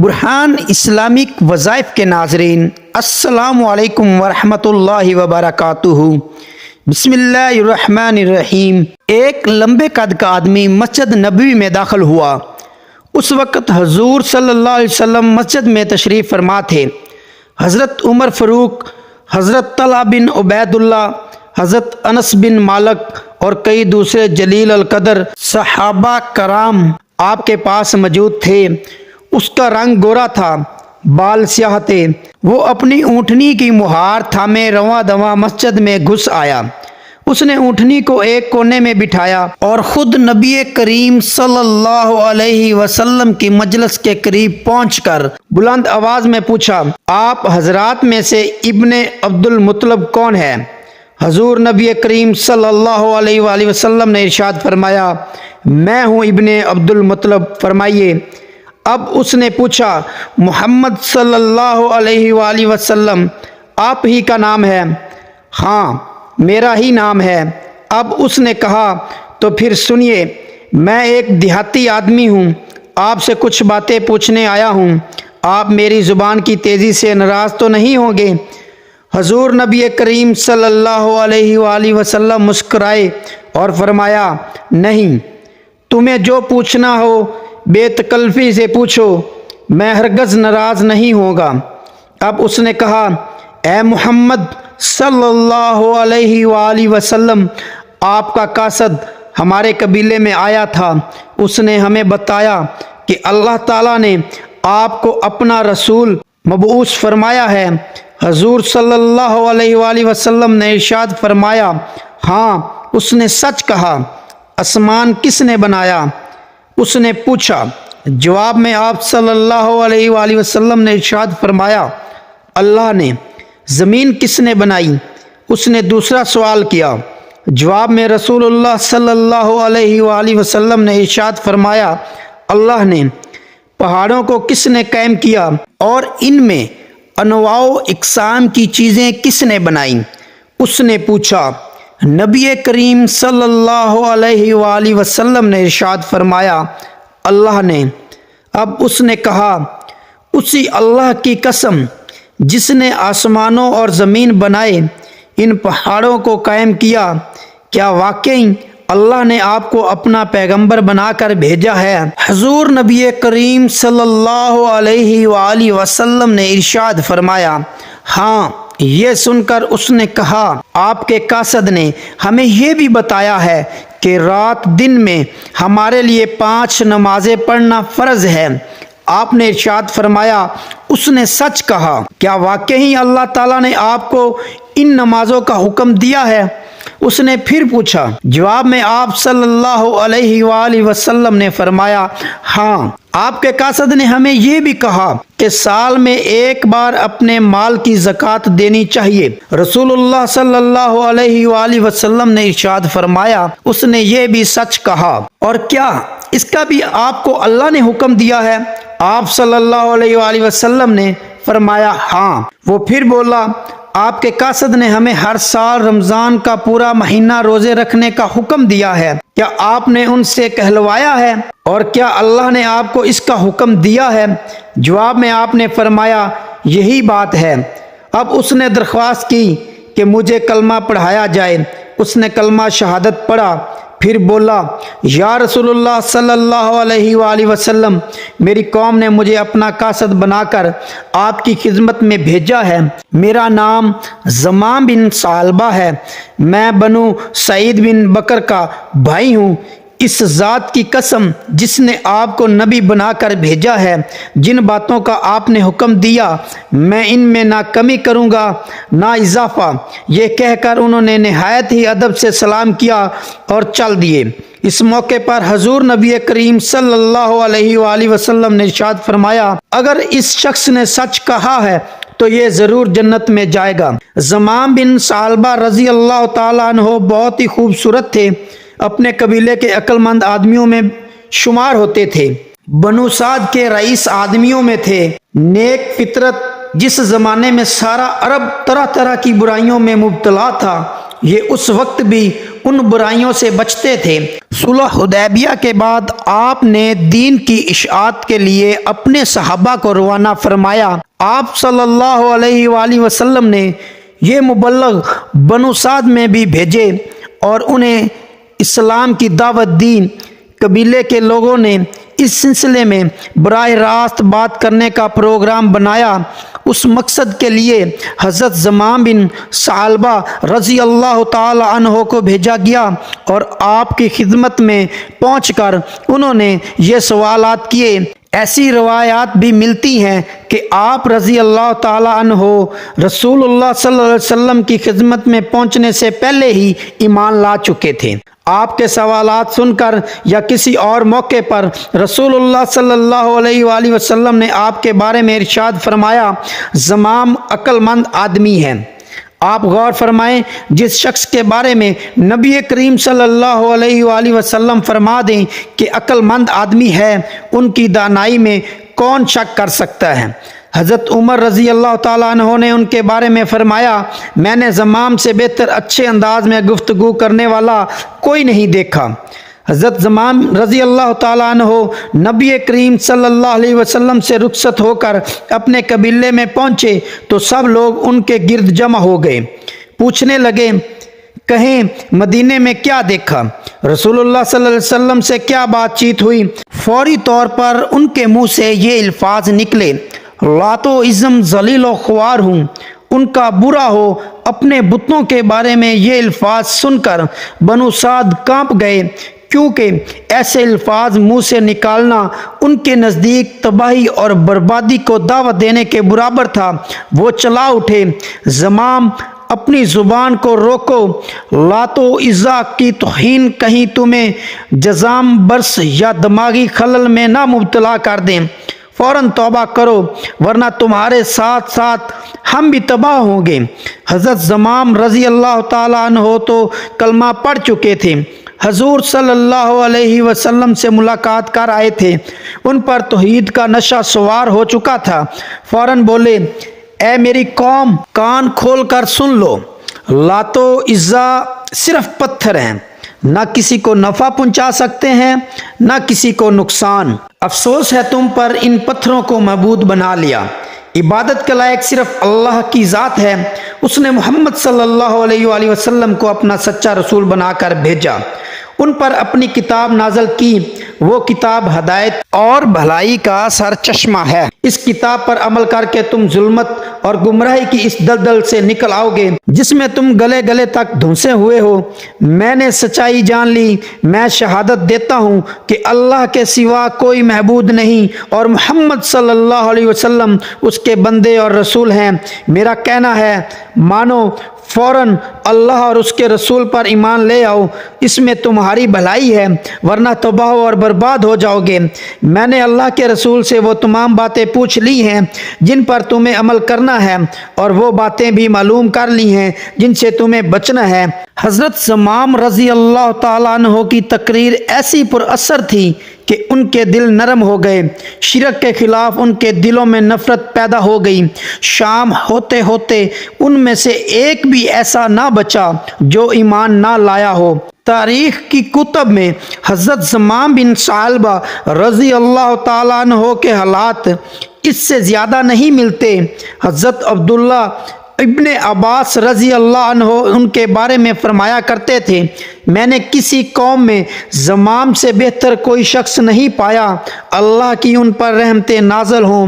برہان Islamic وظائف کے ناظرین، السلام علیکم ورحمۃ اللہ وبرکاتہ۔ بسم اللہ الرحمن الرحیم۔ ایک لمبے قد کا آدمی مسجد نبوی میں داخل ہوا۔ اس وقت حضور صلی اللہ علیہ وسلم مسجد میں تشریف فرما تھے۔ حضرت عمر فاروق، حضرت طلحہ بن عبید اللہ، حضرت انس بن مالک اور کئی دوسرے جلیل القدر صحابہ کرام آپ کے پاس موجود تھے۔ اس کا رنگ گورا تھا، بال سیاہ تھے۔ وہ اپنی اونٹنی کی مہار تھامے رواں دواں مسجد میں گھس آیا۔ اس نے اونٹنی کو ایک کونے میں بٹھایا اور خود نبی کریم صلی اللہ علیہ وسلم کی مجلس کے قریب پہنچ کر بلند آواز میں پوچھا، آپ حضرات میں سے ابن عبد المطلب کون ہے؟ حضور نبی کریم صلی اللہ علیہ وآلہ وسلم نے ارشاد فرمایا، میں ہوں ابن عبد المطلب، فرمائیے۔ اب اس نے پوچھا، محمد صلی اللہ علیہ وآلہ وسلم آپ ہی کا نام ہے؟ ہاں، میرا ہی نام ہے۔ اب اس نے کہا، تو پھر سنیے، میں ایک دیہاتی آدمی ہوں، آپ سے کچھ باتیں پوچھنے آیا ہوں۔ آپ میری زبان کی تیزی سے ناراض تو نہیں ہوں گے؟ حضور نبی کریم صلی اللہ علیہ وآلہ وسلم مسکرائے اور فرمایا، نہیں، تمہیں جو پوچھنا ہو بے تکلفی سے پوچھو، میں ہرگز ناراض نہیں ہوگا۔ اب اس نے کہا، اے محمد صلی اللہ علیہ وآلہ وسلم، آپ کا قاصد ہمارے قبیلے میں آیا تھا۔ اس نے ہمیں بتایا کہ اللہ تعالیٰ نے آپ کو اپنا رسول مبعوث فرمایا ہے۔ حضور صلی اللہ علیہ وآلہ وسلم نے ارشاد فرمایا، ہاں، اس نے سچ کہا۔ آسمان کس نے بنایا؟ اس نے پوچھا۔ جواب میں آپ صلی اللہ علیہ وآلہ وسلم نے ارشاد فرمایا، اللہ نے۔ زمین کس نے بنائی؟ اس نے دوسرا سوال کیا۔ جواب میں رسول اللہ صلی اللہ علیہ وآلہ وسلم نے ارشاد فرمایا، اللہ نے۔ پہاڑوں کو کس نے قائم کیا اور ان میں انواع و اقسام کی چیزیں کس نے بنائیں؟ اس نے پوچھا۔ نبی کریم صلی اللہ علیہ وآلہ وسلم نے ارشاد فرمایا، اللہ نے۔ اب اس نے کہا، اسی اللہ کی قسم جس نے آسمانوں اور زمین بنائے، ان پہاڑوں کو قائم کیا، کیا واقعی اللہ نے آپ کو اپنا پیغمبر بنا کر بھیجا ہے؟ حضور نبی کریم صلی اللہ علیہ وآلہ وسلم نے ارشاد فرمایا، ہاں۔ یہ سن کر اس نے کہا، آپ کے قاصد نے ہمیں یہ بھی بتایا ہے کہ رات دن میں ہمارے لیے 5 نمازیں پڑھنا فرض ہے۔ آپ نے ارشاد فرمایا، اس نے سچ کہا۔ کیا واقعی اللہ تعالیٰ نے آپ کو ان نمازوں کا حکم دیا ہے؟ اس نے پھر پوچھا۔ جواب میں آپ صلی اللہ علیہ وآلہ وسلم نے فرمایا، ہاں۔ آپ کے قاصد نے ہمیں یہ بھی کہا کہ سال میں ایک بار اپنے مال کی زکوٰۃ دینی چاہیے۔ رسول اللہ صلی اللہ علیہ وآلہ وسلم نے ارشاد فرمایا، اس نے یہ بھی سچ کہا۔ اور کیا اس کا بھی آپ کو اللہ نے حکم دیا ہے؟ آپ صلی اللہ علیہ وآلہ وسلم نے فرمایا، ہاں۔ وہ پھر بولا، آپ کے قاصد نے ہمیں ہر سال رمضان کا پورا مہینہ روزے رکھنے کا حکم دیا ہے، کیا آپ نے ان سے کہلوایا ہے؟ اور کیا اللہ نے آپ کو اس کا حکم دیا ہے؟ جواب میں آپ نے فرمایا، یہی بات ہے۔ اب اس نے درخواست کی کہ مجھے کلمہ پڑھایا جائے۔ اس نے کلمہ شہادت پڑھا، پھر بولا، یا رسول اللہ صلی اللہ علیہ وآلہ وسلم، میری قوم نے مجھے اپنا قاصد بنا کر آپ کی خدمت میں بھیجا ہے۔ میرا نام زمام بن ثعلبہ ہے، میں بنو سعید بن بکر کا بھائی ہوں۔ اس ذات کی قسم جس نے آپ کو نبی بنا کر بھیجا ہے، جن باتوں کا آپ نے حکم دیا، میں ان میں نہ کمی کروں گا نہ اضافہ۔ یہ کہہ کر انہوں نے نہایت ہی ادب سے سلام کیا اور چل دیے۔ اس موقع پر حضور نبی کریم صلی اللہ علیہ وآلہ وسلم نے ارشاد فرمایا، اگر اس شخص نے سچ کہا ہے تو یہ ضرور جنت میں جائے گا۔ زمام بن ثعلبہ رضی اللہ تعالیٰ عنہ بہت ہی خوبصورت تھے، اپنے قبیلے کے عقل مند آدمیوں میں شمار ہوتے تھے، بنو سعد کے رئیس آدمیوں میں تھے، نیک فطرت۔ جس زمانے میں سارا عرب طرح طرح کی برائیوں میں مبتلا تھا، یہ اس وقت بھی ان برائیوں سے بچتے تھے۔ صلح حدیبیہ کے بعد آپ نے دین کی اشاعت کے لیے اپنے صحابہ کو روانہ فرمایا۔ آپ صلی اللہ علیہ وآلہ وسلم نے یہ مبلغ بنو سعد میں بھی بھیجے اور انہیں اسلام کی دعوت دی۔ قبیلے کے لوگوں نے اس سلسلے میں براہ راست بات کرنے کا پروگرام بنایا۔ اس مقصد کے لیے حضرت زمام بن ثعلبہ رضی اللہ تعالی عنہ کو بھیجا گیا اور آپ کی خدمت میں پہنچ کر انہوں نے یہ سوالات کیے۔ ایسی روایات بھی ملتی ہیں کہ آپ رضی اللہ تعالی عنہ رسول اللہ صلی اللہ علیہ وسلم کی خدمت میں پہنچنے سے پہلے ہی ایمان لا چکے تھے۔ آپ کے سوالات سن کر یا کسی اور موقع پر رسول اللہ صلی اللہ علیہ وآلہ وسلم نے آپ کے بارے میں ارشاد فرمایا، زمام عقل مند آدمی ہے۔ آپ غور فرمائیں، جس شخص کے بارے میں نبی کریم صلی اللہ علیہ وآلہ وسلم فرما دیں کہ عقل مند آدمی ہے، ان کی دانائی میں کون شک کر سکتا ہے؟ حضرت عمر رضی اللہ تعالیٰ عنہ نے ان کے بارے میں فرمایا، میں نے زمام سے بہتر اچھے انداز میں گفتگو کرنے والا کوئی نہیں دیکھا۔ حضرت زمام رضی اللہ تعالیٰ عنہ نبی کریم صلی اللہ علیہ وسلم سے رخصت ہو کر اپنے قبیلے میں پہنچے تو سب لوگ ان کے گرد جمع ہو گئے۔ پوچھنے لگے، کہیں مدینے میں کیا دیکھا؟ رسول اللہ صلی اللہ علیہ وسلم سے کیا بات چیت ہوئی؟ فوری طور پر ان کے منہ سے یہ الفاظ نکلے، لات و عزم ذلیل و خوار ہوں۔ ان کا برا ہو۔ اپنے بتوں کے بارے میں یہ الفاظ سن کر بنو سعد کانپ گئے، کیونکہ ایسے الفاظ منہ سے نکالنا ان کے نزدیک تباہی اور بربادی کو دعوت دینے کے برابر تھا۔ وہ چلا اٹھے، زمام اپنی زبان کو روکو، لات و عزا کی توہین کہیں تمہیں جزام برس یا دماغی خلل میں نہ مبتلا کر دیں۔ فوراً توبہ کرو ورنہ تمہارے ساتھ ساتھ ہم بھی تباہ ہوں گے۔ حضرت زمام رضی اللہ تعالیٰ عنہ تو کلمہ پڑھ چکے تھے، حضور صلی اللہ علیہ وسلم سے ملاقات کر آئے تھے، ان پر توحید کا نشہ سوار ہو چکا تھا۔ فوراً بولے، اے میری قوم، کان کھول کر سن لو، لات و عزا صرف پتھر ہیں، نہ کسی کو نفع پہنچا سکتے ہیں نہ کسی کو نقصان۔ افسوس ہے تم پر ان پتھروں کو معبود بنا لیا۔ عبادت کے لائق صرف اللہ کی ذات ہے۔ اس نے محمد صلی اللہ علیہ وآلہ وسلم کو اپنا سچا رسول بنا کر بھیجا، ان پر اپنی کتاب نازل کی۔ وہ کتاب ہدایت اور بھلائی کا سرچشمہ ہے۔ اس کتاب پر عمل کر کے تم ظلمت اور گمراہی کی اس دلدل سے نکل آؤ گے جس میں تم گلے گلے تک دھنسے ہوئے ہو۔ میں نے سچائی جان لی، میں شہادت دیتا ہوں کہ اللہ کے سوا کوئی معبود نہیں اور محمد صلی اللہ علیہ وسلم اس کے بندے اور رسول ہیں۔ میرا کہنا ہے، مانو، فوراً اللہ اور اس کے رسول پر ایمان لے آؤ، اس میں تمہاری بھلائی ہے، ورنہ تباہ اور برباد ہو جاؤ گے۔ میں نے اللہ کے رسول سے وہ تمام باتیں پوچھ لی ہیں جن پر تمہیں عمل کرنا ہے، اور وہ باتیں بھی معلوم کر لی ہیں جن سے تمہیں بچنا ہے۔ حضرت زمام رضی اللہ تعالیٰ عنہ کی تقریر ایسی پر اثر تھی کہ ان کے دل نرم ہو گئے۔ شرک کے خلاف ان کے دلوں میں نفرت پیدا ہو گئی۔ شام ہوتے ہوتے ان میں سے ایک بھی ایسا نہ بچا جو ایمان نہ لایا ہو۔ تاریخ کی کتب میں حضرت زمام بن ثعلبہ رضی اللہ تعالیٰ عنہ کے حالات اس سے زیادہ نہیں ملتے۔ حضرت عبداللہ ابن عباس رضی اللہ عنہ ان کے بارے میں فرمایا کرتے تھے، میں نے کسی قوم میں زمام سے بہتر کوئی شخص نہیں پایا، اللہ کی ان پر رحمتیں نازل ہوں۔